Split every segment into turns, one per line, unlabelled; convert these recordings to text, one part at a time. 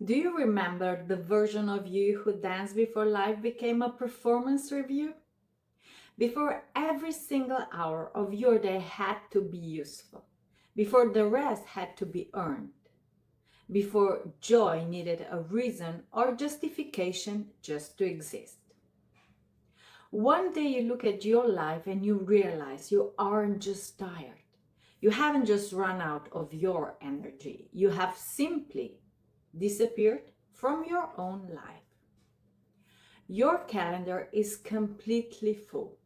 Do you remember the version of you who danced before life became a performance review? Before every single hour of your day had to be useful, before the rest had to be earned, before joy needed a reason or justification just to exist. One day you look at your life and you realize you aren't just tired. You haven't just run out of your energy. You have simply disappeared from your own life. Your calendar is completely full.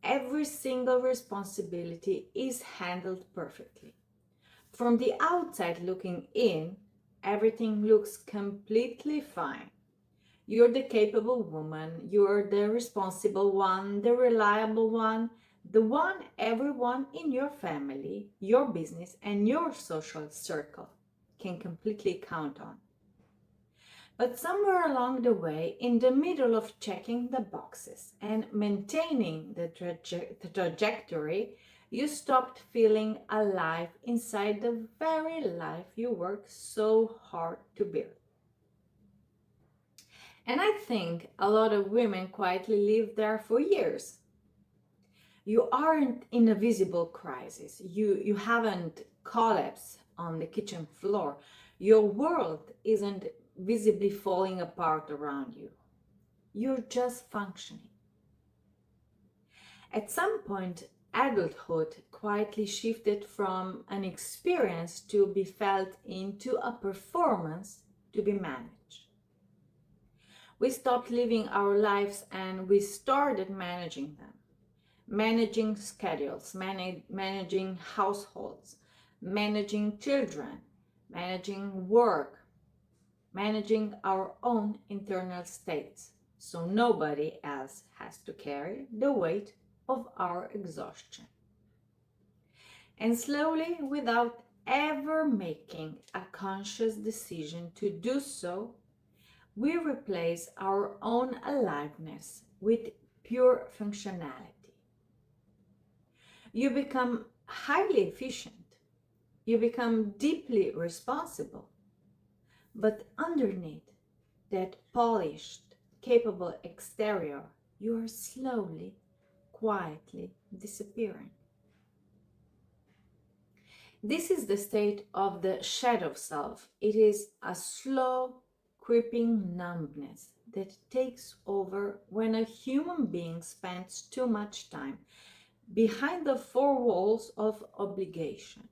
Every single responsibility is handled perfectly. From the outside looking in, everything looks completely fine. You're the capable woman, you're the responsible one, the reliable one, the one everyone in your family, your business, and your social circle can completely count on. But somewhere along the way, in the middle of checking the boxes and maintaining the trajectory, you stopped feeling alive inside the very life you worked so hard to build. And I think a lot of women quietly live there for years. You aren't in a visible crisis. You haven't collapsed on the kitchen floor. Your world isn't visibly falling apart around you. You're just functioning. At some point, adulthood quietly shifted from an experience to be felt into a performance to be managed. We stopped living our lives and we started managing them. Managing schedules, managing households, managing children, managing work, managing our own internal states, so nobody else has to carry the weight of our exhaustion. And slowly, without ever making a conscious decision to do so, we replace our own aliveness with pure functionality. You become highly efficient. You become deeply responsible. But underneath that polished, capable exterior, you are slowly, quietly disappearing. This is the state of the shadow self. It is a slow, creeping numbness that takes over when a human being spends too much time behind the four walls of obligation.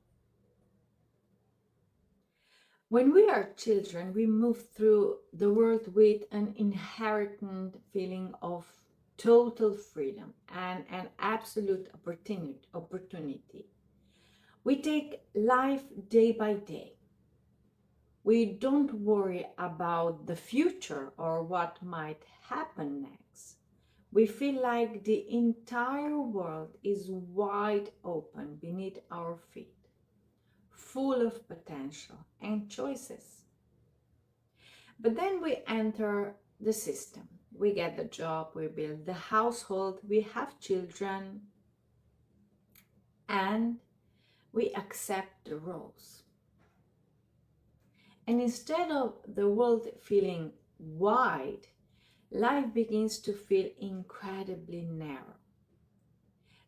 When we are children, we move through the world with an inherent feeling of total freedom and an absolute opportunity. We take life day by day. We don't worry about the future or what might happen next. We feel like the entire world is wide open beneath our feet, full of potential and choices. But then we enter the system. We get the job, we build the household, we have children, and we accept the roles. And instead of the world feeling wide, life begins to feel incredibly narrow.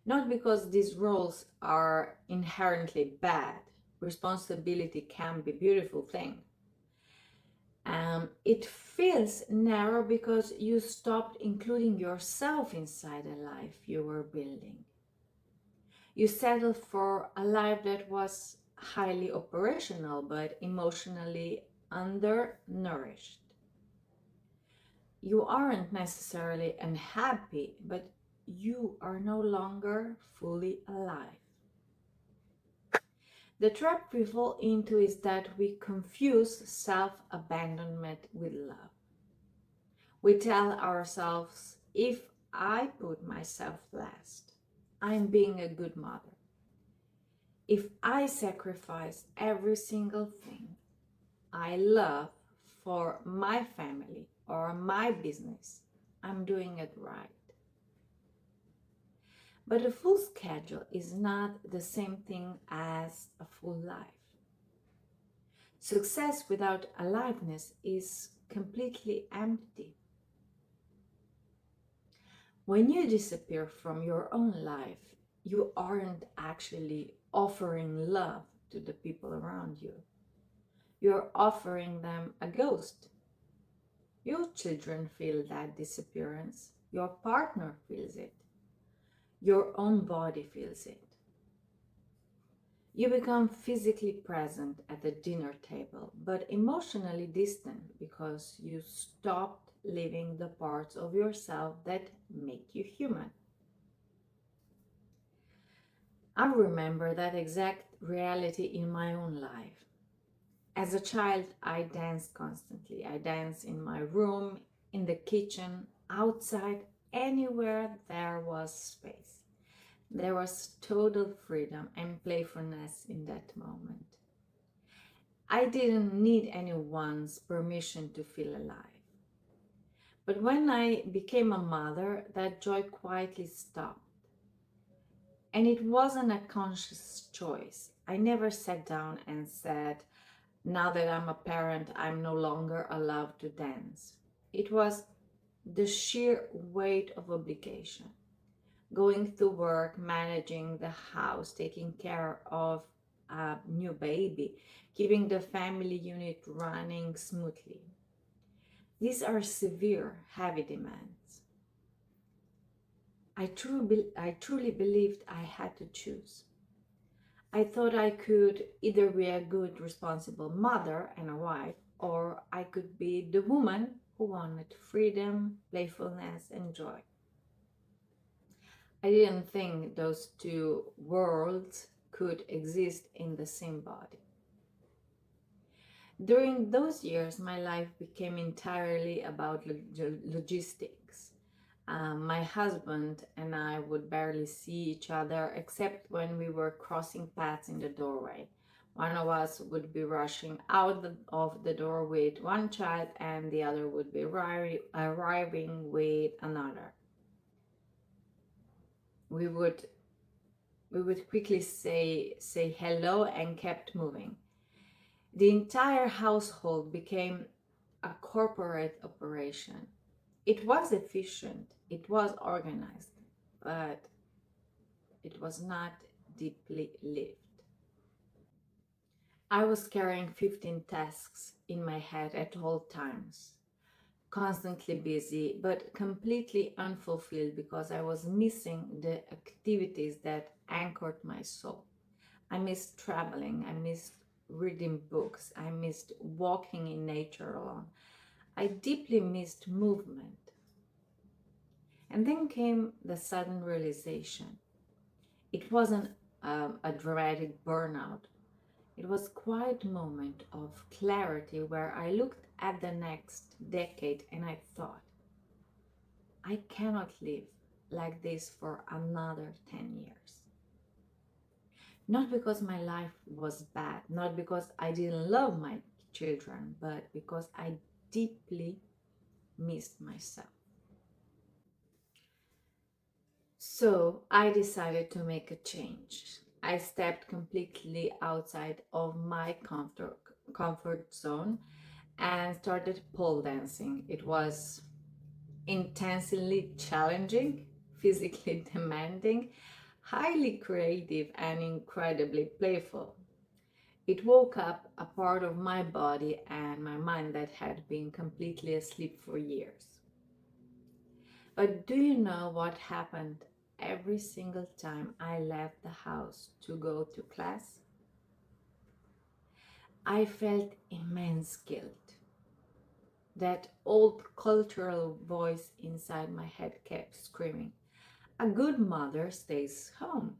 Not because these roles are inherently bad. Responsibility can be a beautiful thing. It feels narrow because you stopped including yourself inside the life you were building. You settled for a life that was highly operational but emotionally undernourished. You aren't necessarily unhappy, but you are no longer fully alive. The trap we fall into is that we confuse self-abandonment with love. We tell ourselves, if I put myself last, I'm being a good mother. If I sacrifice every single thing I love for my family or my business, I'm doing it right. But a full schedule is not the same thing as a full life. Success without aliveness is completely empty. When you disappear from your own life, you aren't actually offering love to the people around you. You're offering them a ghost. Your children feel that disappearance. Your partner feels it. Your own body feels it. You become physically present at the dinner table, but emotionally distant because you stopped living the parts of yourself that make you human. I remember that exact reality in my own life. As a child, I danced constantly. I danced in my room, in the kitchen, outside, anywhere there was space. There was total freedom and playfulness in that moment. I didn't need anyone's permission to feel alive. But when I became a mother, that joy quietly stopped. And it wasn't a conscious choice. I never sat down and said, now that I'm a parent, I'm no longer allowed to dance. It was the sheer weight of obligation. Going to work, managing the house, taking care of a new baby, keeping the family unit running smoothly. These are severe, heavy demands. I truly believed I had to choose. I thought I could either be a good, responsible mother and a wife, or I could be the woman who wanted freedom, playfulness, and joy. I didn't think those two worlds could exist in the same body. During those years, my life became entirely about logistics. My husband and I would barely see each other except when we were crossing paths in the doorway. One of us would be rushing out of the door with one child, and the other would be arriving with another. We would we would quickly say hello and kept moving. The entire household became a corporate operation. It was efficient, it was organized, but it was not deeply lived. I was carrying 15 tasks in my head at all times, constantly busy, but completely unfulfilled because I was missing the activities that anchored my soul. I missed traveling, I missed reading books, I missed walking in nature alone. I deeply missed movement. And then came the sudden realization. It wasn't a dramatic burnout. It was a quiet moment of clarity where I looked at the next decade and I thought, I cannot live like this for another 10 years. Not because my life was bad, not because I didn't love my children, but because I deeply missed myself. So I decided to make a change. I stepped completely outside of my comfort zone and started pole dancing. It was intensely challenging, physically demanding, highly creative, and incredibly playful. It woke up a part of my body and my mind that had been completely asleep for years. But do you know what happened every single time I left the house to go to class? I felt immense guilt. That old cultural voice inside my head kept screaming, a good mother stays home.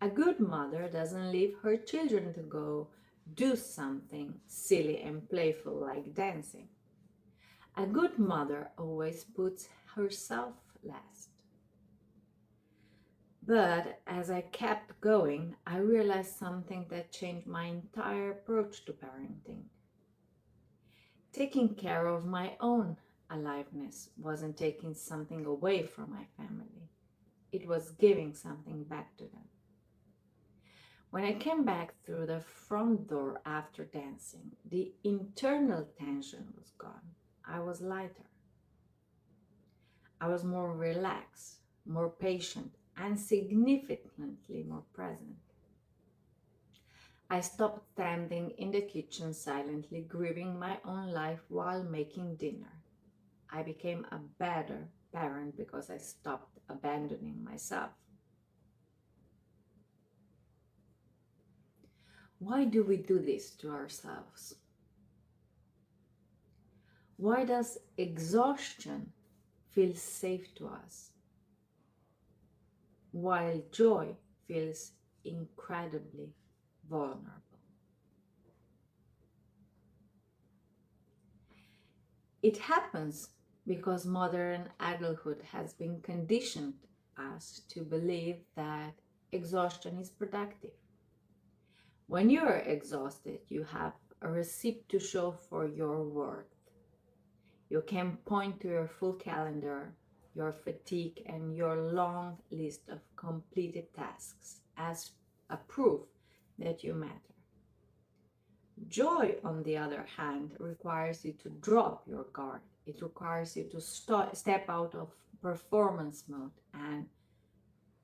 A good mother doesn't leave her children to go do something silly and playful like dancing. A good mother always puts herself last. But as I kept going, I realized something that changed my entire approach to parenting. Taking care of my own aliveness wasn't taking something away from my family, it was giving something back to them. When I came back through the front door after dancing, the internal tension was gone. I was lighter. I was more relaxed, more patient, and significantly more present. I stopped standing in the kitchen silently grieving my own life while making dinner. I became a better parent because I stopped abandoning myself. Why do we do this to ourselves? Why does exhaustion feel safe to us, while joy feels incredibly vulnerable? It happens because modern adulthood has been conditioned us to believe that exhaustion is productive. When you are exhausted, you have a receipt to show for your worth. You can point to your full calendar, your fatigue, and your long list of completed tasks as a proof that you matter. Joy, on the other hand, requires you to drop your guard. It requires you to step out of performance mode and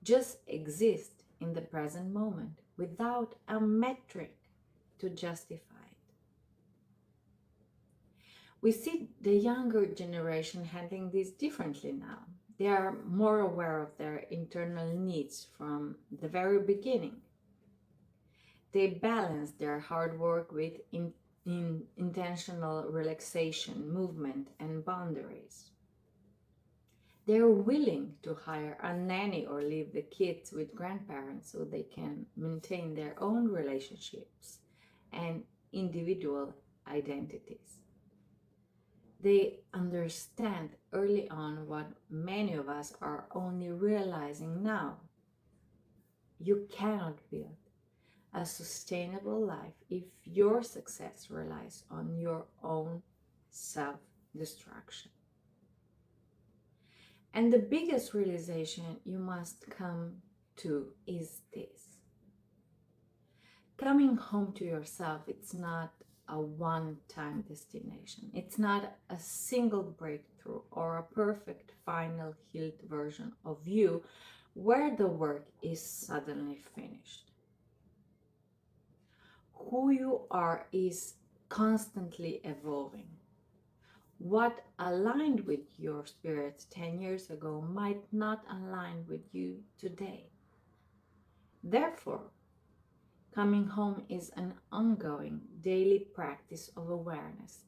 just exist in the present moment without a metric to justify it. We see the younger generation handling this differently now. They are more aware of their internal needs from the very beginning. They balance their hard work with intentional relaxation, movement, and boundaries. They're willing to hire a nanny or leave the kids with grandparents so they can maintain their own relationships and individual identities. They understand early on what many of us are only realizing now. You cannot build a sustainable life if your success relies on your own self destruction. And the biggest realization you must come to is this: coming home to yourself, it's not a one-time destination. It's not a single breakthrough or a perfect final healed version of you where the work is suddenly finished. Who you are is constantly evolving. What aligned with your spirit 10 years ago might not align with you today. Therefore, coming home is an ongoing daily practice of awareness.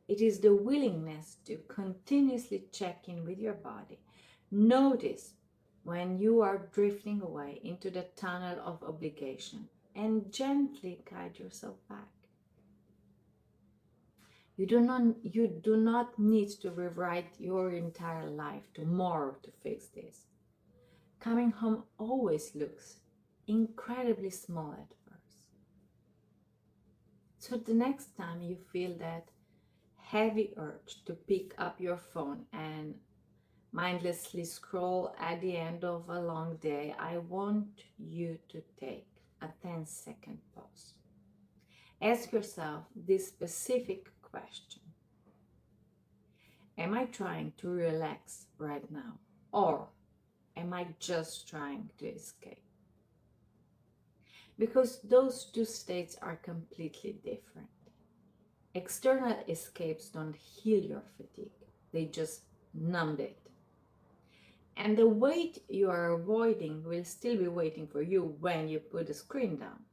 It is the willingness to continuously check in with your body. Notice when you are drifting away into the tunnel of obligation and gently guide yourself back. You do not need to rewrite your entire life tomorrow to fix this. Coming home always looks incredibly small at first. So the next time you feel that heavy urge to pick up your phone and mindlessly scroll at the end of a long day, I want you to take a 10-second pause. Ask yourself this specific question: am I trying to relax right now? Or am I just trying to escape? Because those two states are completely different. External escapes don't heal your fatigue, they just numb it. And the weight you are avoiding will still be waiting for you when you put the screen down.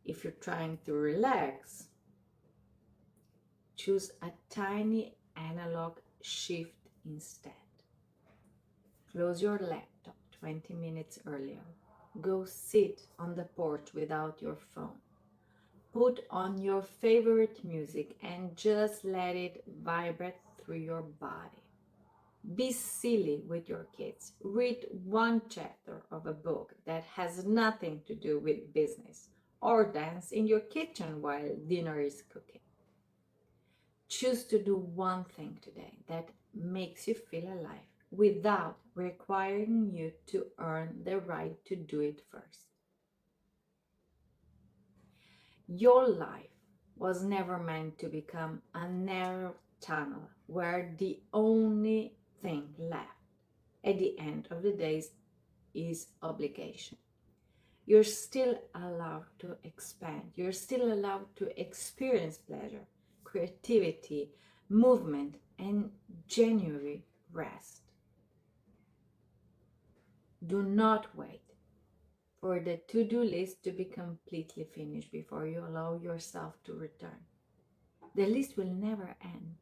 If you're trying to relax, choose a tiny analog shift instead. Close your laptop 20 minutes earlier. Go sit on the porch without your phone. Put on your favorite music and just let it vibrate through your body. Be silly with your kids. Read one chapter of a book that has nothing to do with business, or dance in your kitchen while dinner is cooking. Choose to do one thing today that makes you feel alive without requiring you to earn the right to do it first. Your life was never meant to become a narrow tunnel where the only thing left at the end of the day is obligation. You're still allowed to expand. You're still allowed to experience pleasure, creativity, movement, and genuine rest. Do not wait for the to-do list to be completely finished before you allow yourself to return. The list will never end.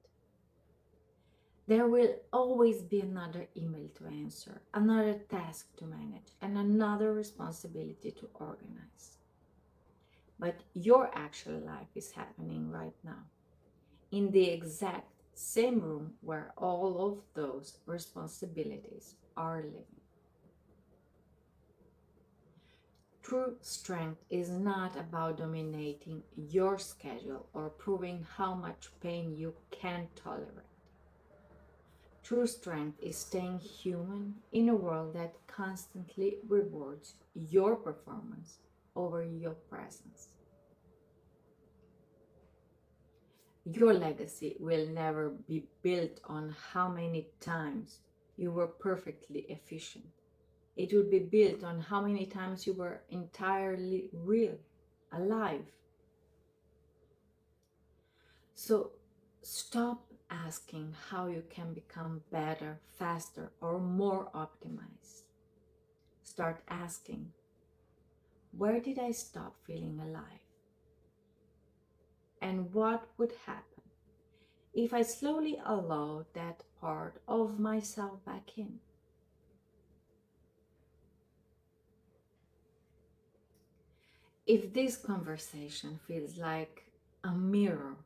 There will always be another email to answer, another task to manage, and another responsibility to organize. But your actual life is happening right now, in the exact same room where all of those responsibilities are living. True strength is not about dominating your schedule or proving how much pain you can tolerate. True strength is staying human in a world that constantly rewards your performance over your presence. Your legacy will never be built on how many times you were perfectly efficient. It will be built on how many times you were entirely real, alive. So stop asking how you can become better, faster, or more optimized. Start asking, where did I stop feeling alive? And what would happen if I slowly allowed that part of myself back in? If this conversation feels like a mirror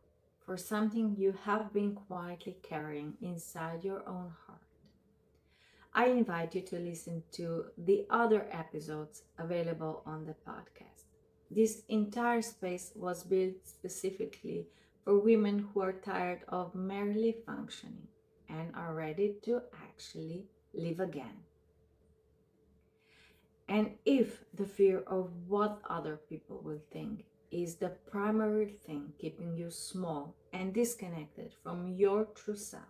for something you have been quietly carrying inside your own heart, I invite you to listen to the other episodes available on the podcast. This entire space was built specifically for women who are tired of merely functioning and are ready to actually live again. And if the fear of what other people will think is the primary thing keeping you small and disconnected from your true self,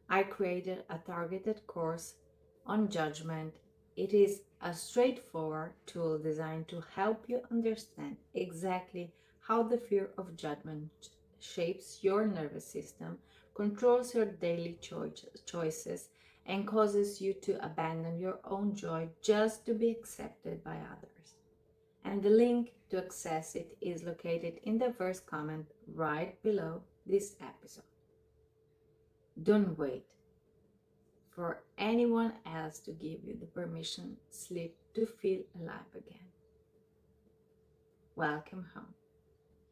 I created a targeted course on judgment. It is a straightforward tool designed to help you understand exactly how the fear of judgment shapes your nervous system, controls your daily choices, and causes you to abandon your own joy just to be accepted by others. And the link to access it is located in the first comment right below this episode. Don't wait for anyone else to give you the permission slip to feel alive again. Welcome home.